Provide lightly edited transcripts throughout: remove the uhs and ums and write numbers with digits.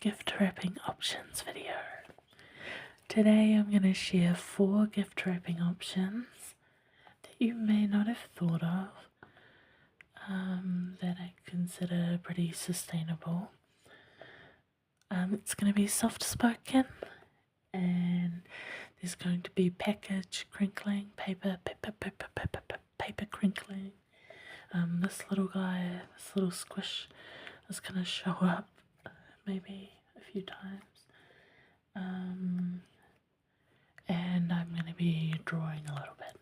gift wrapping options video. Today I'm going to share 4 gift wrapping options that you may not have thought of, that I consider pretty sustainable. It's going to be soft spoken, and there's going to be package crinkling, paper crinkling. This little guy, this little squish is going to show up maybe a few times. And I'm going to be drawing a little bit.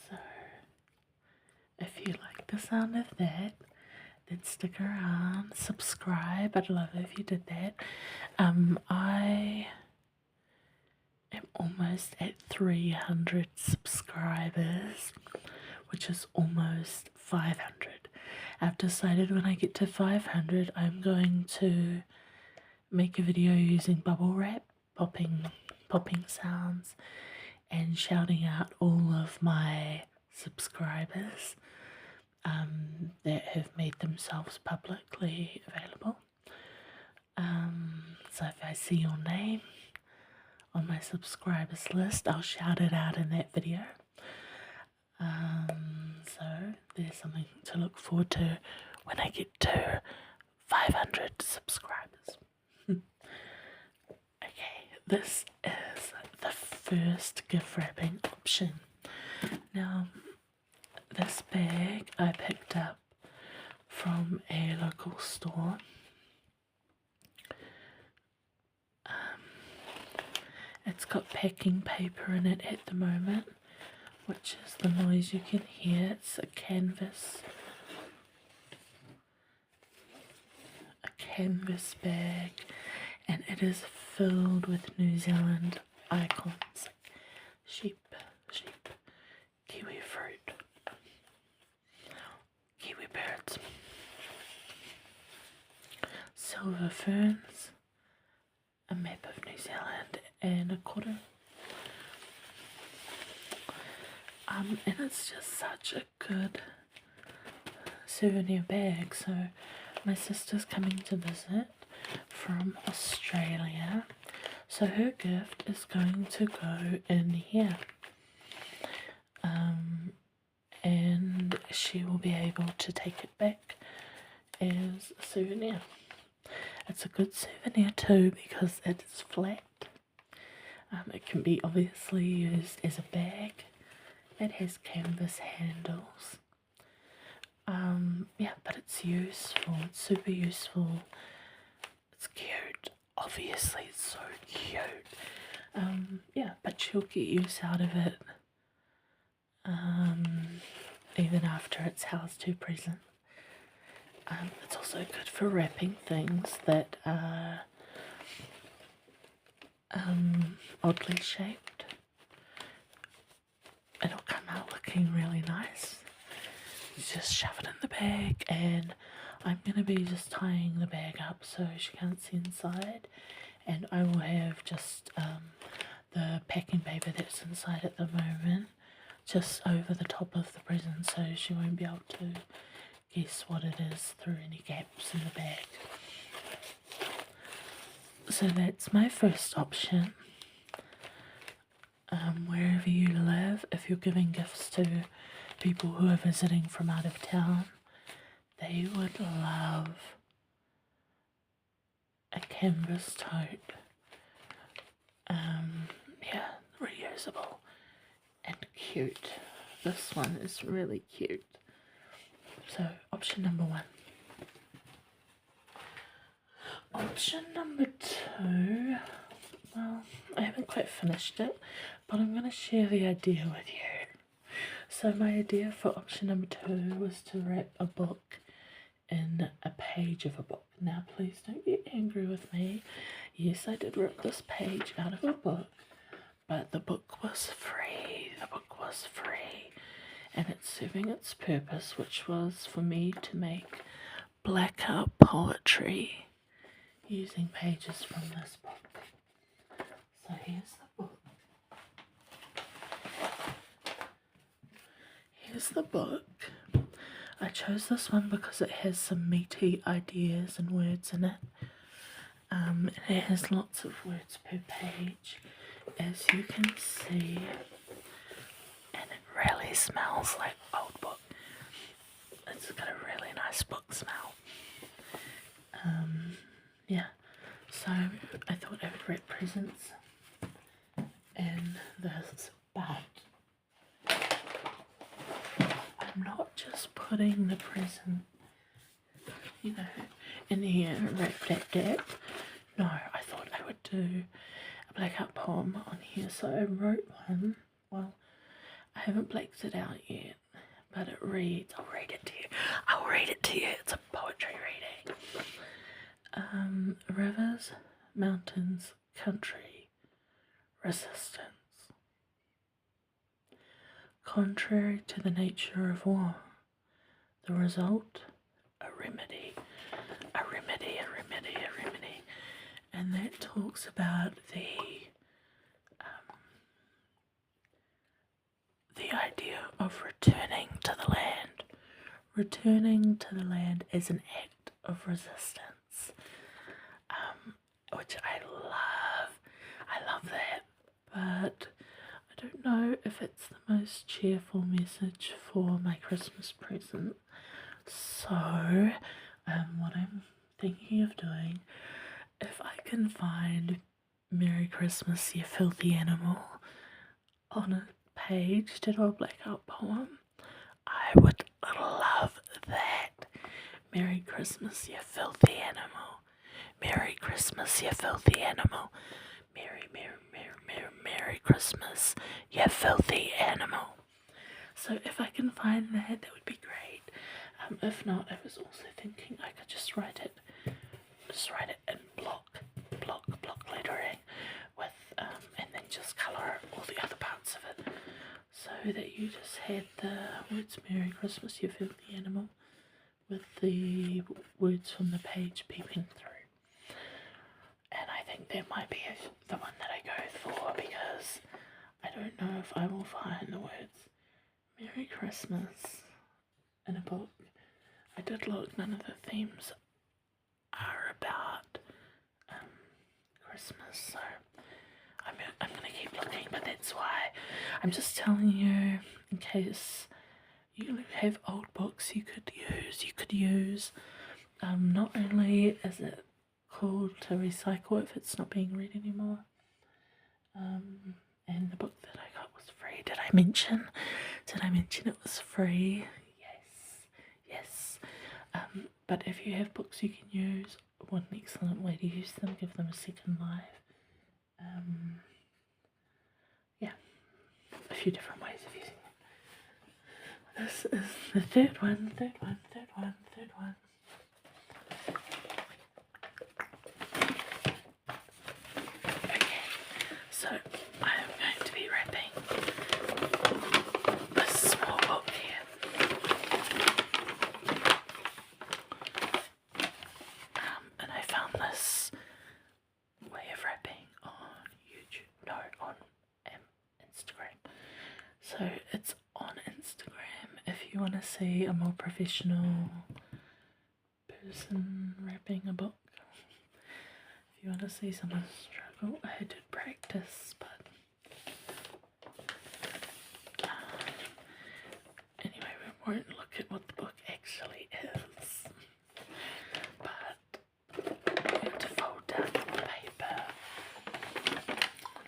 So, if you like the sound of that, then stick around, subscribe. I'd love it if you did that. I am almost at 300 subscribers, which is almost 500. I've decided when I get to 500, I'm going to make a video using bubble wrap, popping sounds, and shouting out all of my subscribers that have made themselves publicly available. So if I see your name on my subscribers list, I'll shout it out in that video. So there's something to look forward to when I get to 500 subscribers. Okay, this is the first gift wrapping option. Now, this bag I picked up from a local store. It's got packing paper in it at the moment, which is the noise you can hear. It's a canvas bag, and it is filled with New Zealand icons like sheep, kiwi fruit, kiwi birds, silver ferns, a map of New Zealand, and a koro. And it's just such a good souvenir bag. So my sister's coming to visit from Australia, so her gift is going to go in here, and she will be able to take it back as a souvenir. It's a good souvenir too because it is flat. It can be obviously used as a bag. It has canvas handles. Yeah, but it's useful. It's super useful. It's cute. Obviously, it's so cute. Yeah, but she'll get use out of it. Even after it's housed to present. It's also good for wrapping things that are oddly shaped. It'll come out looking really nice. You just shove it in the bag, and I'm going to be just tying the bag up so she can't see inside, and I will have just the packing paper that's inside at the moment just over the top of the present, so she won't be able to guess what it is through any gaps in the bag. So that's my first option. Wherever you live, if you're giving gifts to people who are visiting from out of town, they would love a canvas tote. Yeah, reusable and cute. This one is really cute. So, option number 1. Option number 2, well, I haven't quite finished it, but I'm going to share the idea with you. So my idea for option number 2 was to wrap a book in a page of a book. Now please don't get angry with me. Yes, I did rip this page out of a book, but the book was free. And it's serving its purpose, which was for me to make blackout poetry using pages from this book. So here's the book. I chose this one because it has some meaty ideas and words in it. It has lots of words per page, as you can see, and it really smells like old book. It's got a really nice book smell. Yeah, so I thought I would wrap presents in this, but I'm not just putting the present, in here and wrap that. No, I thought I would do a blackout poem on here, so I wrote one. Well, I haven't blacked it out yet, but it reads, I'll read it to you, it's a poetry reading. Rivers, mountains, country, resistance. Contrary to the nature of war, the result, a remedy. And that talks about the idea of returning to the land. Returning to the land is an act of resistance, which I love. I love that, but I don't know if it's the most cheerful message for my Christmas present. So, what I'm thinking of doing, if I can find Merry Christmas, you filthy animal on a page to do a blackout poem, I would love that. Merry Christmas, you filthy animal. Merry Christmas, you filthy animal. Merry Christmas, you filthy animal. So if I can find that would be great. If not, I was also thinking I could just write it in block lettering with, and then just colour all the other parts of it, so that you just had the words Merry Christmas, you filthy animal, with the words from the page peeping through. And I think that might be the one that I go for, because I don't know if I will find the words Merry Christmas in a book. I did look, none of the themes are about Christmas, so I'm going to keep looking, but that's why I'm just telling you, in case you have old books you could use. Not only is it cool to recycle if it's not being read anymore, and the book that I got was free. Did I mention it was free? Yes. But if you have books you can use, what an excellent way to use them, give them a second life. Yeah, a few different ways of using them. This is the third one. Okay, so I am going to be wrapping this small book here. And I found this way of wrapping on Instagram. So it's on Instagram if you want to see a more professional person wrapping a book. If you want to see someone struggle, I did practice, but anyway, we won't look at what the book actually is, but you have to fold down the paper.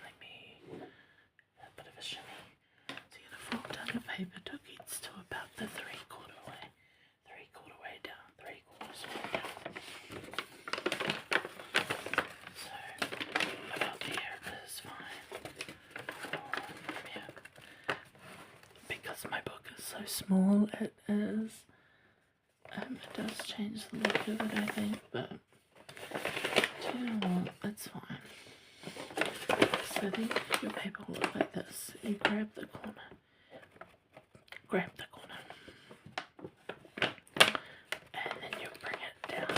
Let me a bit of a shimmy. So you're going to fold down the paper till it gets to about the three-quarter way down. So about there is fine. Yeah. Because my book is so small, it does change the look of it, I think, but do you know what, it's fine. So then your paper will look like this. You grab the corner, and then you bring it down.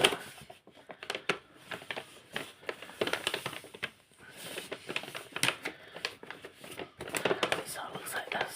So it looks like this.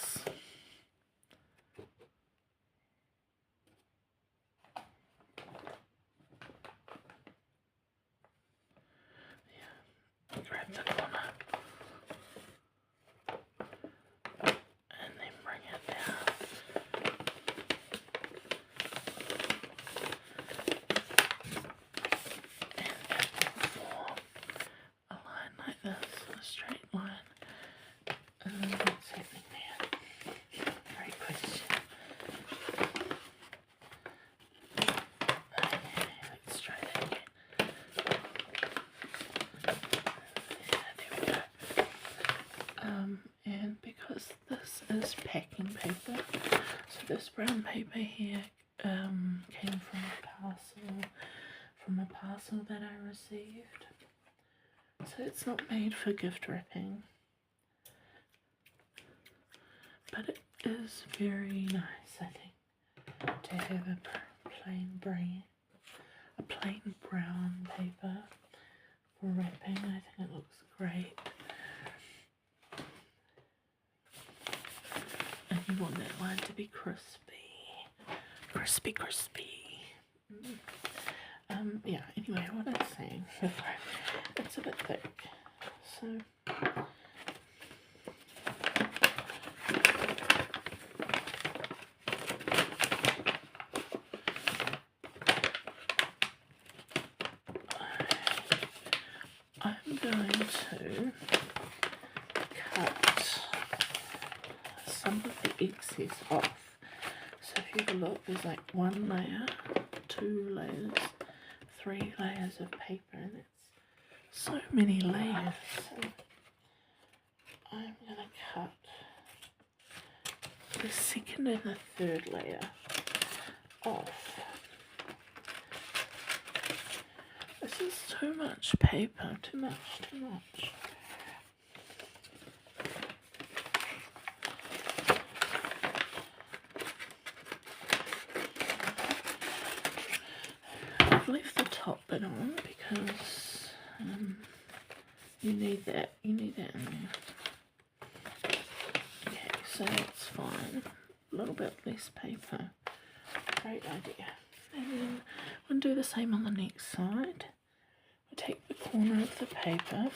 just packing paper. So this brown paper here came from a parcel that I received. So it's not made for gift wrapping, but it is very nice, I think, to have a plain brown paper for wrapping. I think it looks great. And you want that one to be crispy. Yeah, anyway, what I was saying before, it's a bit thick, so I'm going to cut some of the excess off. So if you have a look, there's like 1 layer, 2 layers, 3 layers of paper, and it's so many layers. So I'm going to cut the second and the third layer off. This is too much paper, too much. I've left the top bit on because you need that in there. Okay, so that's fine. A little bit less paper. Great idea. And then we'll do the same on the next side. We'll take the corner of the paper.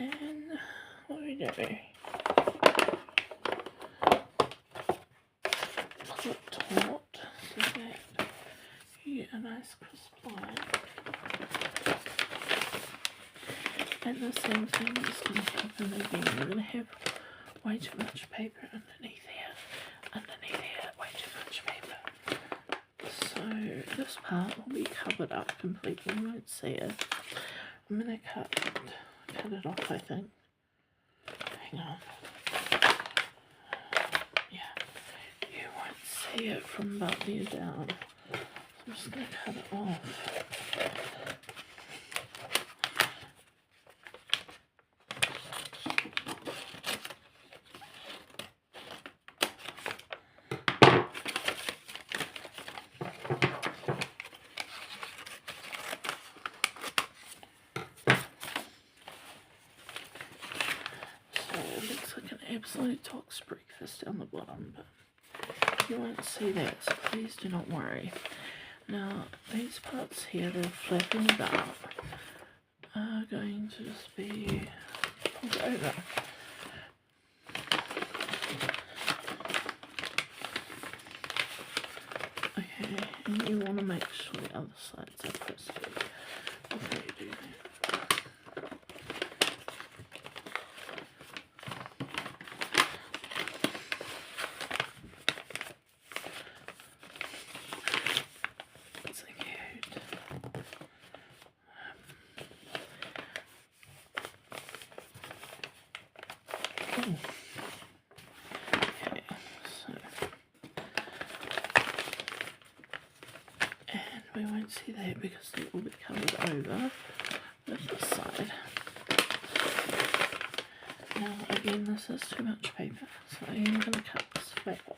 And what do we do? Pull it taut so that you get a nice crisp line. And the same thing is going to happen again. We're going to have way too much paper underneath here, way too much paper. So this part will be covered up completely, you won't see it. I'm going to cut it off, I think. Hang on. Yeah, you won't see it from about there down. So I'm just going to cut it off. Absolute Tox breakfast down the bottom, but you won't see that, so please do not worry. Now, these parts here, they're flapping it up, are going to just be pulled over. Okay, and you want to make sure the other sides are crispy before you do that. Okay, so, and we won't see that because it will be covered over with this side. Now again, this is too much paper, so I am going to cut this flap off.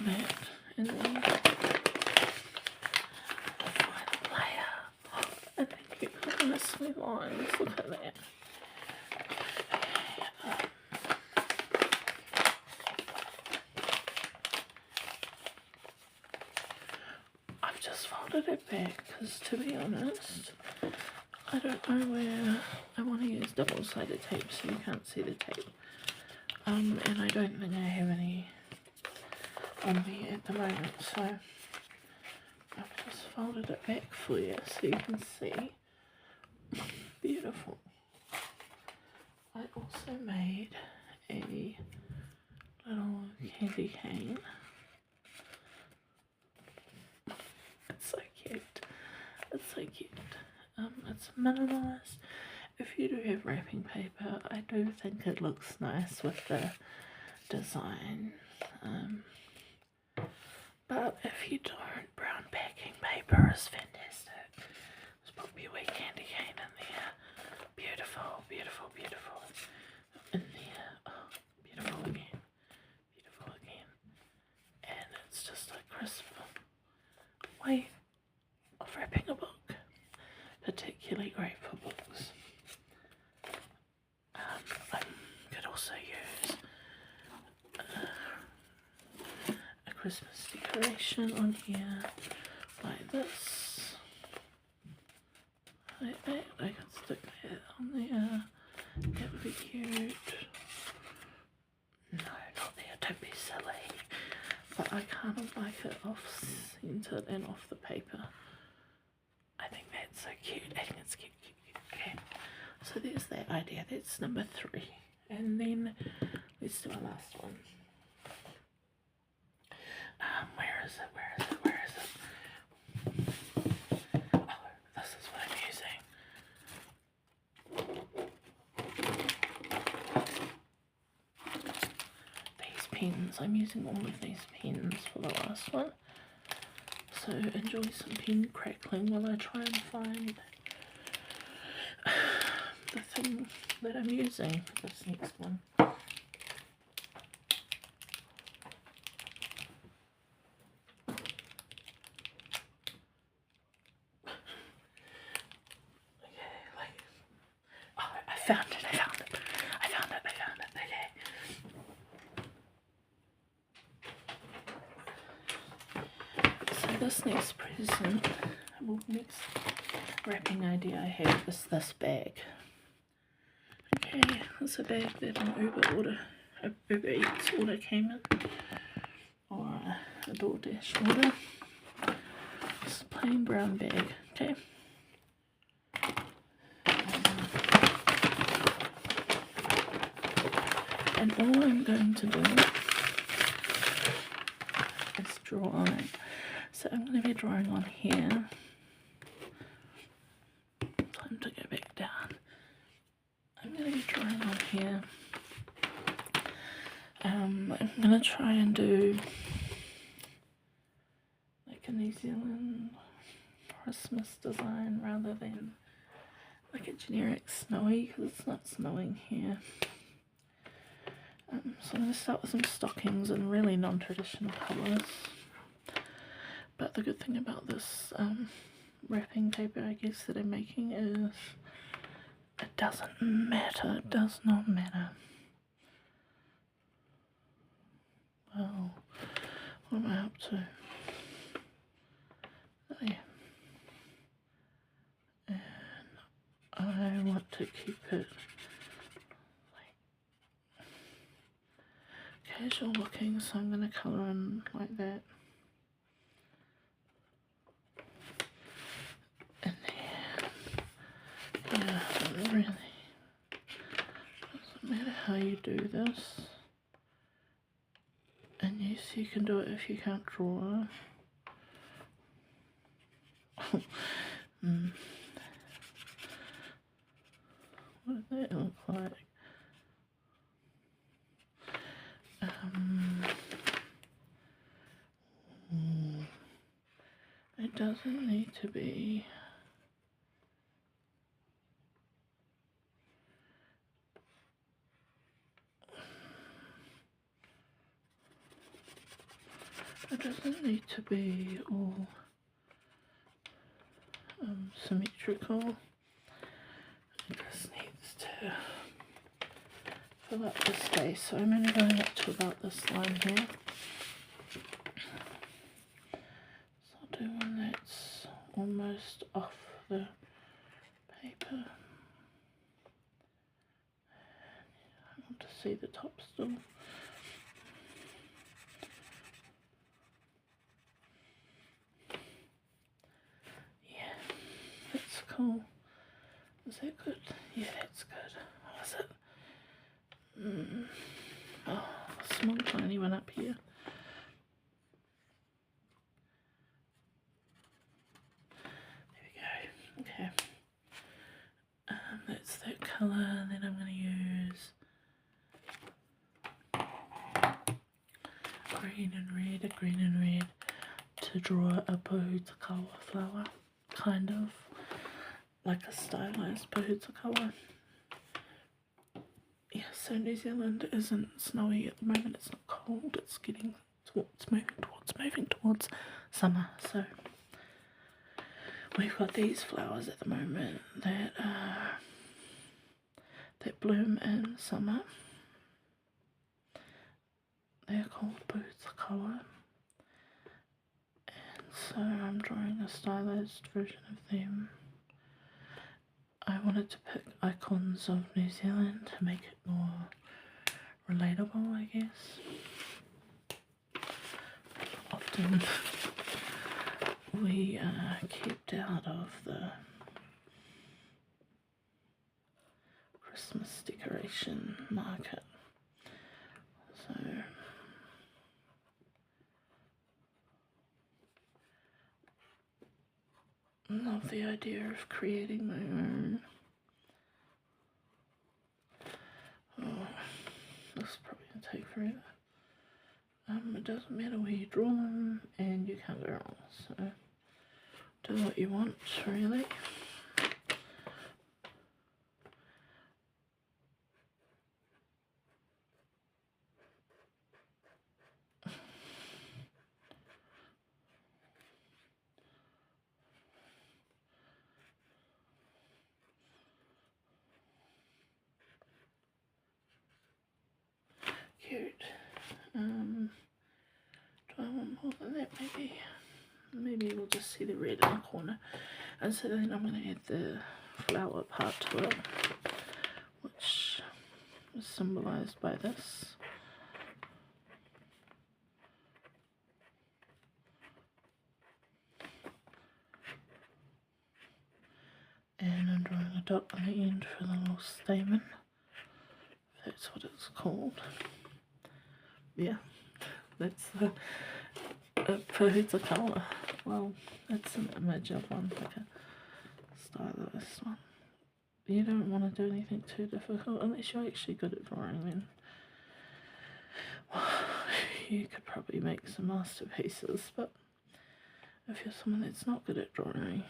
That, and then the final layer, and then you got nicely lines. Look at that. I've just folded it back because, to be honest, I don't know where I want to use double-sided tape, so you can't see the tape. And I don't think I have any on me at the moment, so I've folded it back for you so you can see. Beautiful. I also made a little candy cane. It's so cute. It's so cute. It's minimalist. If you do have wrapping paper, I do think it looks nice with the design. But if you don't, brown packing paper is fantastic. There's probably a wee candy cane in there. Beautiful, beautiful, beautiful. In there. Oh, beautiful again. Beautiful again. And it's just a crisp way of wrapping a book. Particularly great for books. I could also use a Christmas decoration on here like this. I could stick that on there. That would be cute. No, not there, don't be silly. But I kind of like it off-centered and off the paper. I think that's so cute. I think it's cute, cute, cute. Okay, so there's that idea. That's number 3. And then let's do our last one. Where is it? Where is it? Where is it? Oh, this is what I'm using. These pens. I'm using all of these pens for the last one. So enjoy some pen crackling while I try and find the thing that I'm using for this next one. I found it, okay. So this next present, next wrapping idea I have is this bag. Okay, it's a bag that an Uber Eats order came in, or a DoorDash order. It's a plain brown bag, okay. And all I'm going to do is draw on it. So I'm going to be drawing on here. Time to go back down. I'm going to be drawing on here. I'm going to try and do like a New Zealand Christmas design rather than like a generic snowy, because it's not snowing here. So I'm going to start with some stockings in really non-traditional colours. But the good thing about this wrapping paper, I guess, that I'm making is it doesn't matter. It does not matter. Well, what am I up to? Oh, yeah. And I want to keep it casual looking, so I'm going to colour in like that. And then, yeah, it really doesn't matter how you do this. And yes, you can do it if you can't draw. What does that look like? It doesn't need to be all symmetrical. It just needs to fill up the space. So I'm only going up to about this line here. So I'll do one that's almost off the paper. I want to see the top still. cool. Is that good? Yeah, that's good. What was it? Oh, a small tiny one up here. There we go. Okay. That's that colour, and then I'm going to use green and red to draw a Pohutukawa flower, kind of like a stylized Pohutukawa. Yeah, so New Zealand isn't snowy at the moment, it's not cold, it's getting moving towards summer. So we've got these flowers at the moment that bloom in summer. They're called Pohutukawa, and so I'm drawing a stylized version of them. I wanted to pick icons of New Zealand to make it more relatable, I guess. Often we are kept out of the Christmas decoration market, so I love the idea of creating my own. Oh, this is probably going to take forever. It doesn't matter where you draw them, and you can't go wrong, so do what you want, really. Cute. Do I want more than that? Maybe we'll just see the red in the corner. And so then I'm going to add the flower part to it, which is symbolised by this. And I'm drawing a dot on the end for the little stamen, if that's what it's called. Yeah, that's the Pohutukawa. Well, that's an image of one, like a stylized one. You don't want to do anything too difficult unless you're actually good at drawing, then you could probably make some masterpieces. But if you're someone that's not good at drawing,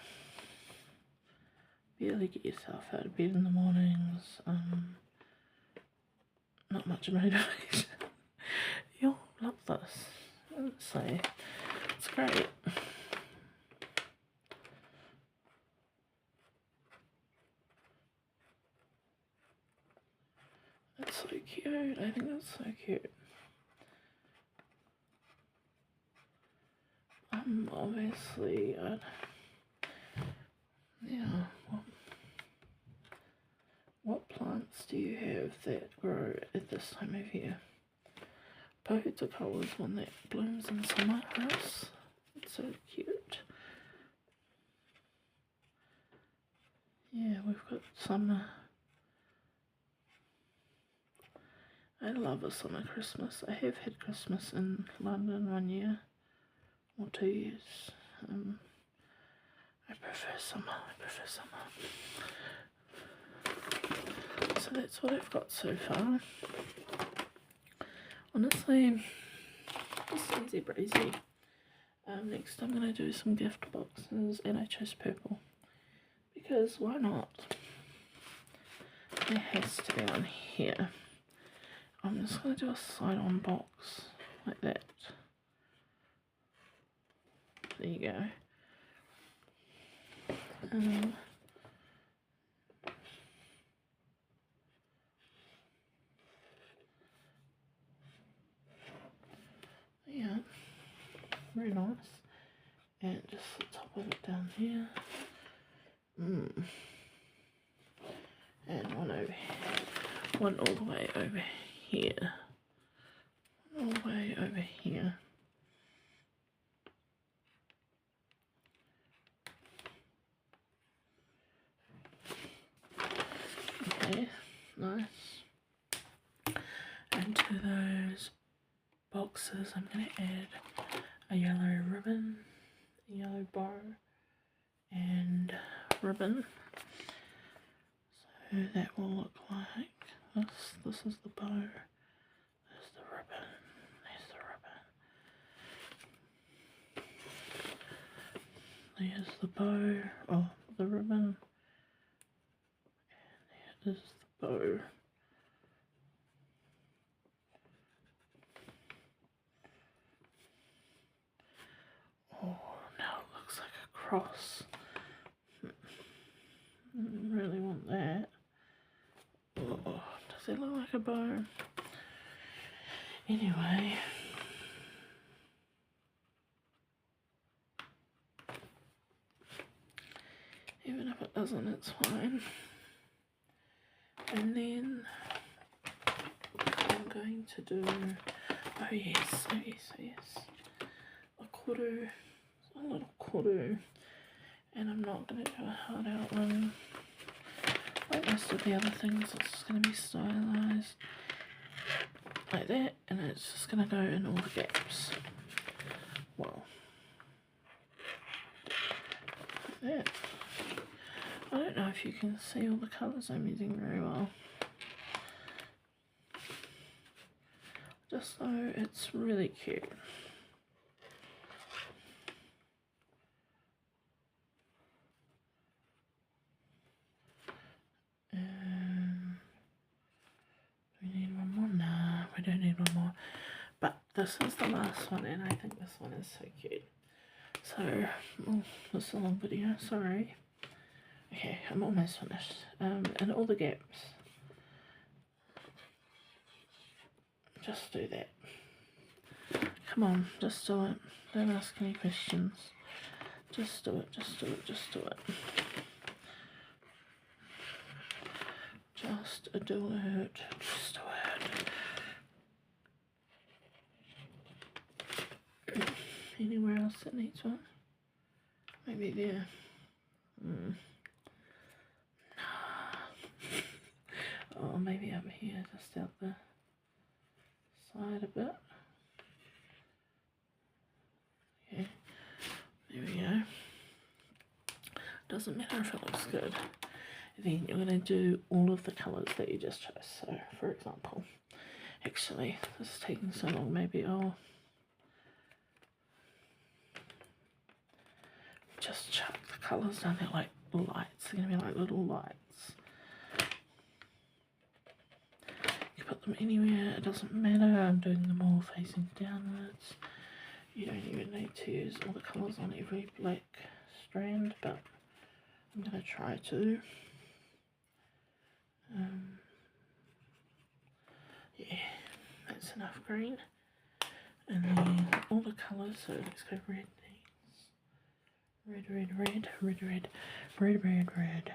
barely get yourself out of bed in the mornings, not much motivation, you'll love this. So it's great. It's so cute. I think that's so cute. Obviously, yeah. What plants do you have that grow at this time of year? Pohutukawa is one that blooms in summer. It's so cute. Yeah, we've got summer. I love a summer Christmas. I have had Christmas in London 1 year or 2 years. I prefer summer. So that's what I've got so far. Honestly, just easy breezy. Next I'm going to do some gift boxes, and I chose purple because why not? It has to be on here. I'm just going to do a side-on box like that. There you go. Yeah, very nice. And just the top of it down here. And one over here. One all the way over here. All the way over here. is I'm going to add a yellow ribbon, a yellow bow, and ribbon. So that will look like this. This is the bow, there's the ribbon, there's the ribbon. There's the bow, oh, the ribbon, and there is the bow. Oh, now it looks like a cross. I really want that. Oh, does it look like a bow? Anyway. Even if it doesn't, it's fine. And then I'm going to do, oh yes, a kudu, a little kudu, and I'm not going to do a hard outline like most of the other things. It's just going to be stylized like that, and it's just going to go in all the gaps. Well, like that. I don't know if you can see all the colours I'm using very well. Just so it's really cute. Do we need one more? Nah, we don't need one more. But this is the last one, and I think this one is so cute. So, oh, this is a long video, sorry. Okay, I'm almost finished. And all the gaps. Just do that. Come on, just do it. Don't ask any questions. Just do it, just do it, just do it. Just do it, just do it. Anywhere else that needs one? Maybe there. Oh, maybe over here, just out the side a bit. Okay, there we go. Doesn't matter if it looks good. Then you're going to do all of the colours that you just chose. So, for example, actually, this is taking so long, maybe I'll just chuck the colours down there like lights. They're going to be like little lights. You put them anywhere, it doesn't matter. I'm doing them all facing downwards. You don't even need to use all the colours on every black strand, but I'm going to try to. Yeah, that's enough green. And then all the colours, so let's go red next. Red, red, red, red, red, red, red, red.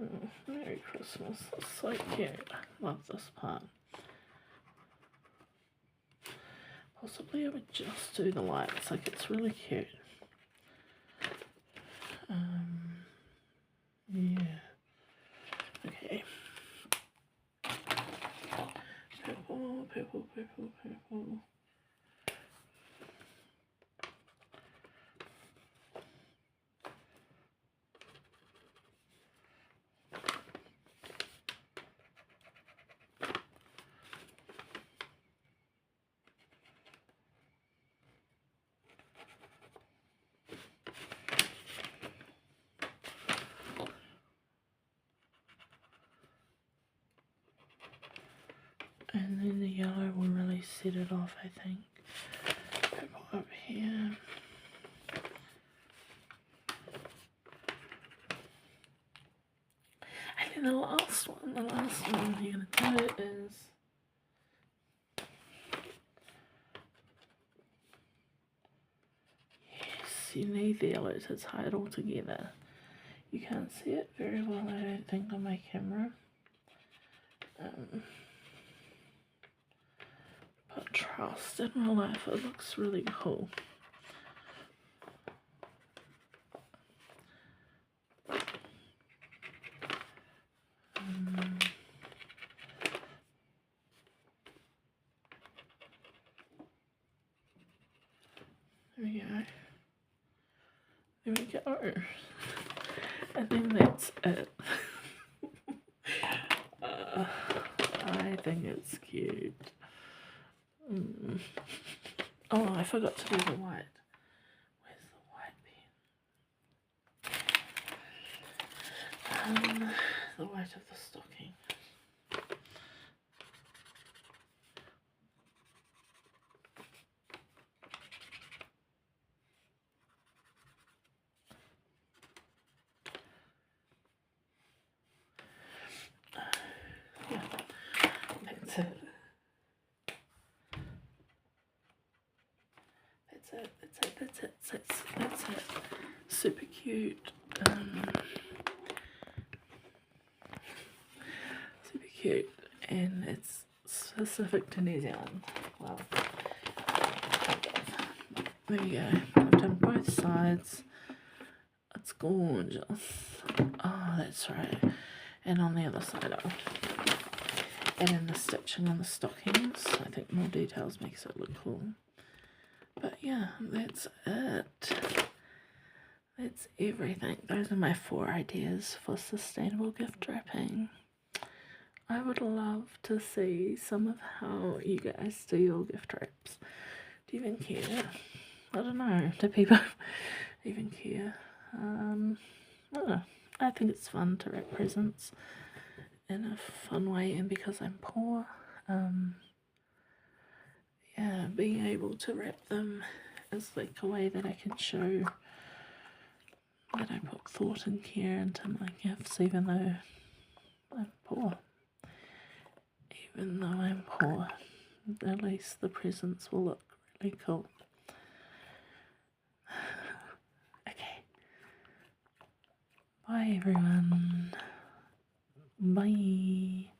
Oh, Merry Christmas, that's so cute. I love this part. Possibly I would just do the lights, like it's really cute. Yeah. Okay. Purple, purple, purple, purple. And then the yellow will really set it off, I think. Purple up here. And then the last one you're going to do is yes, you need the yellow to tie it all together. You can't see it very well, I don't think, on my camera. But trust, in real life it looks really cool. Here we go. I think that's it. I think it's cute. Oh, I forgot to do the white. Where's the white pen? The white of the stocking. Yeah, that's it. That's it. Super cute. Super cute. And it's specific to New Zealand. Well, there you go. I've done both sides. It's gorgeous. Oh, that's right. And on the other side, and then the stitching on the stockings. I think more details makes it look cool. But yeah, that's it. That's everything. Those are my 4 ideas for sustainable gift wrapping. I would love to see some of how you guys do your gift wraps. Do you even care? I don't know. Do people even care? I don't know. I think it's fun to wrap presents in a fun way, and because I'm poor, yeah, being able to wrap them is like a way that I can show that I put thought and care into my gifts, even though I'm poor. Even though I'm poor, at least the presents will look really cool. Okay. Bye everyone. Bye.